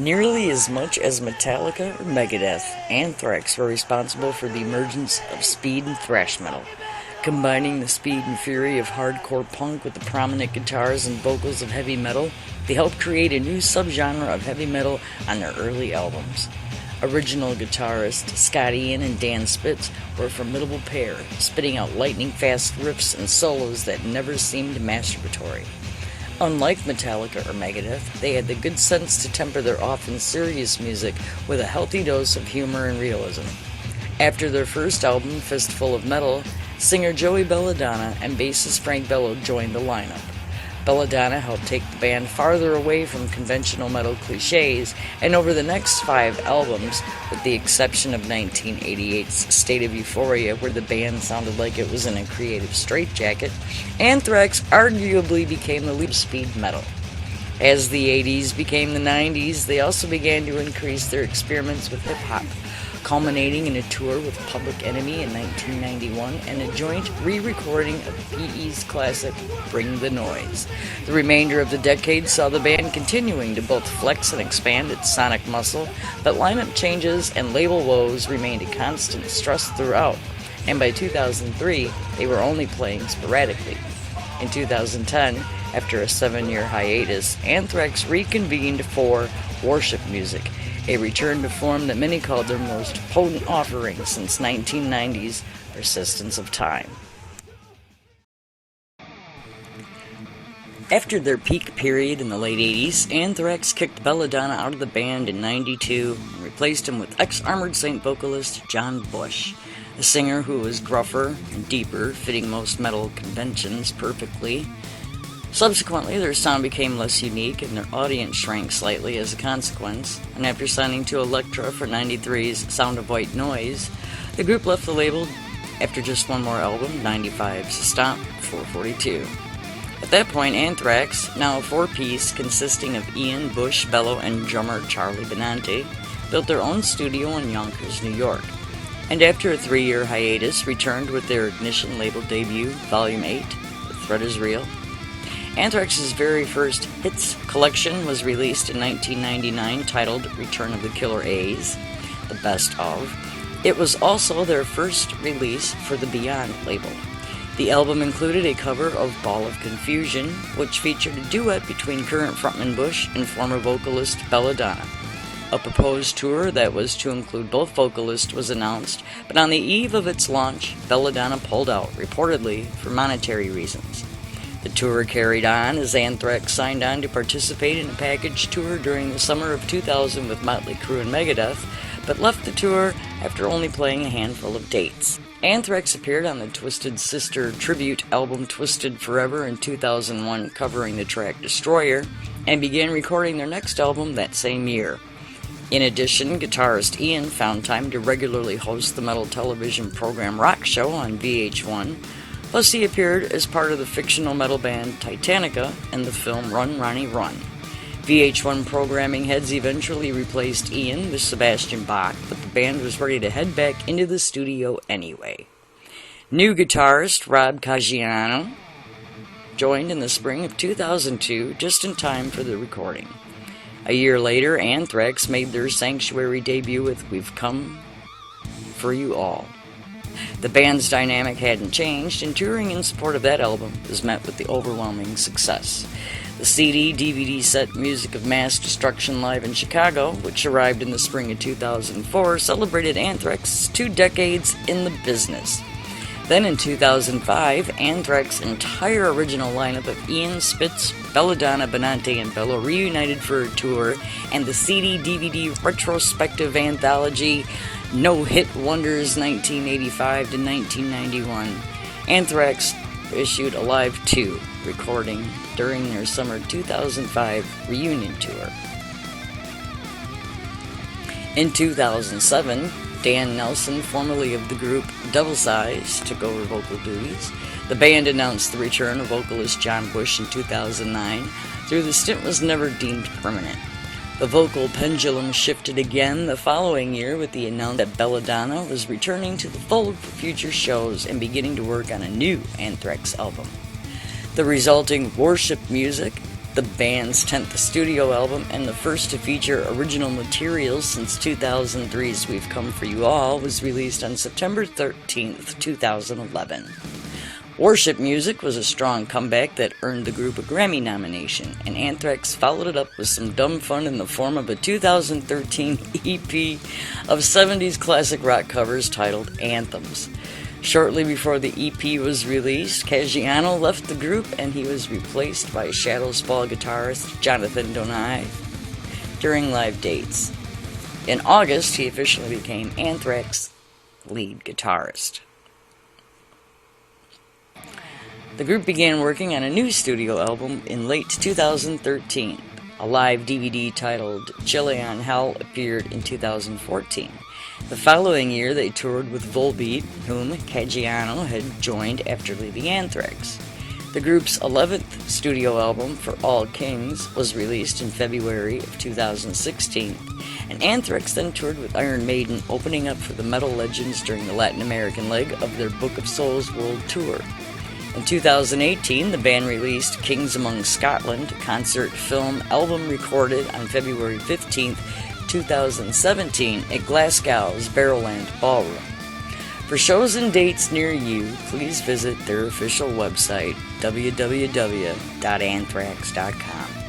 Nearly as much as Metallica or Megadeth, Anthrax were responsible for the emergence of speed and thrash metal. Combining the speed and fury of hardcore punk with the prominent guitars and vocals of heavy metal, they helped create a new subgenre of heavy metal on their early albums. Original guitarists Scott Ian and Dan Spitz were a formidable pair, spitting out lightning-fast riffs and solos that never seemed masturbatory. Unlike Metallica or Megadeth, they had the good sense to temper their often serious music with a healthy dose of humor and realism. After their first album, Fistful of Metal, singer Joey Belladonna and bassist Frank Bello joined the lineup. Belladonna helped take the band farther away from conventional metal cliches, and over the next 5 albums, with the exception of 1988's State of Euphoria, where the band sounded like it was in a creative straitjacket, Anthrax arguably became the lead of speed metal. As the 80s became the 90s, they also began to increase their experiments with hip-hop, culminating in a tour with Public Enemy in 1991 and a joint re-recording of PE's classic Bring the Noise. The remainder of the decade saw the band continuing to both flex and expand its sonic muscle, but lineup changes and label woes remained a constant stress throughout, and by 2003, they were only playing sporadically. In 2010, after a 7-year hiatus, Anthrax reconvened for Worship Music, a return to form that many called their most potent offering since 1990's Persistence of Time. After their peak period in the late 80s, Anthrax kicked Belladonna out of the band in '92 and replaced him with ex-Armored Saint vocalist John Bush, a singer who was gruffer and deeper, fitting most metal conventions perfectly. Subsequently, their sound became less unique and their audience shrank slightly as a consequence, and after signing to Elektra for '93's Sound of White Noise, the group left the label after just one more album, '95's Stomp 442. At that point, Anthrax, now a 4-piece consisting of Ian, Bush, Bello, and drummer Charlie Benante, built their own studio in Yonkers, New York, and after a 3-year hiatus, returned with their Ignition label debut, Volume 8, The Threat Is Real. Anthrax's very first hits collection was released in 1999, titled Return of the Killer A's, the best of. It was also their first release for the Beyond label. The album included a cover of Ball of Confusion, which featured a duet between current frontman Bush and former vocalist Belladonna. A proposed tour that was to include both vocalists was announced, but on the eve of its launch, Belladonna pulled out, reportedly for monetary reasons. The tour carried on as Anthrax signed on to participate in a package tour during the summer of 2000 with Motley Crue and Megadeth, but left the tour after only playing a handful of dates. Anthrax appeared on the Twisted Sister tribute album Twisted Forever in 2001, covering the track Destroyer, and began recording their next album that same year. In addition, guitarist Ian found time to regularly host the metal television program Rock Show on VH1, plus he appeared as part of the fictional metal band Titanica in the film Run, Ronnie, Run. VH1 programming heads eventually replaced Ian with Sebastian Bach, but the band was ready to head back into the studio anyway. New guitarist Rob Caggiano joined in the spring of 2002, just in time for the recording. A year later, Anthrax made their Sanctuary debut with We've Come For You All. The band's dynamic hadn't changed, and touring in support of that album was met with the overwhelming success. The CD-DVD set Music of Mass Destruction Live in Chicago, which arrived in the spring of 2004, celebrated Anthrax's 2 decades in the business. Then in 2005, Anthrax's entire original lineup of Ian, Spitz, Belladonna, Benante, and Bello reunited for a tour, and the CD-DVD retrospective anthology No Hit Wonders 1985 to 1991. Anthrax issued a live 2 recording during their summer 2005 reunion tour. In 2007, Dan Nelson, formerly of the group Double Size, took over vocal duties. The band announced the return of vocalist John Bush in 2009, though the stint was never deemed permanent. The vocal pendulum shifted again the following year with the announcement that Belladonna was returning to the fold for future shows and beginning to work on a new Anthrax album. The resulting Worship Music The band's 10th studio album and the first to feature original materials since 2003's We've Come For You All was released on September 13th, 2011. Worship Music was a strong comeback that earned the group a Grammy nomination, and Anthrax followed it up with some dumb fun in the form of a 2013 EP of 70s classic rock covers titled Anthems. Shortly before the EP was released, Caggiano left the group and he was replaced by Shadows Fall guitarist Jonathan Donai during live dates. In August, he officially became Anthrax's lead guitarist. The group began working on a new studio album in late 2013. A live DVD titled Chile on Hell appeared in 2014. The following year, they toured with Volbeat, whom Caggiano had joined after leaving Anthrax. The group's 11th studio album, For All Kings, was released in February of 2016, and Anthrax then toured with Iron Maiden, opening up for the metal legends during the Latin American leg of their Book of Souls World Tour. In 2018, the band released Kings Among Scotland, concert, film, album recorded on February 15th, 2017 at Glasgow's Barrowland Ballroom. For shows and dates near you, please visit their official website, www.anthrax.com.